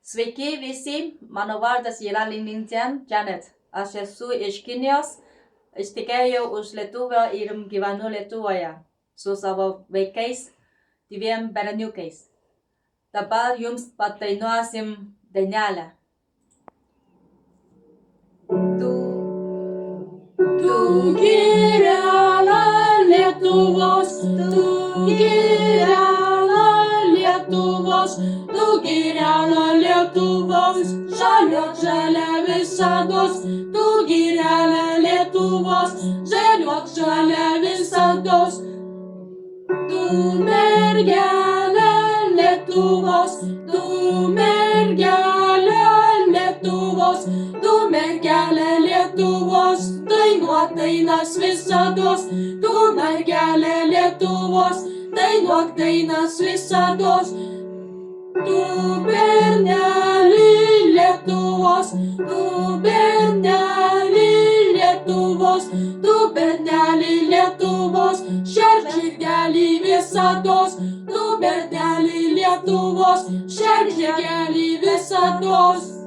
Sveiki visi, mano vardas yra Linintien Janet. Aš esu iš Kinijos, ištekėjau už lietuvio ir gyvenu Lietuvoje su savo vaikais, dviem berniukais. Dabar jums padainuosim dainelę. Tu giriala Lietuvos, tu giriala Lietuvos, tu giriala Lietuvos, žalia visados, tu giriala Lietuvos, žalia visados. Tu mergelė Lietuvos, tu mergelė Lietuvos, tu mergelė Lietuvos, dainuok dainas visados, tu mergelė Lietuvos, dainuok dainas visados. Tu berneli Lietuvos, tu berneli Lietuvos, tu berneli Lietuvos, šerkštelį visados, tu berneli Lietuvos, šerkštelį visados.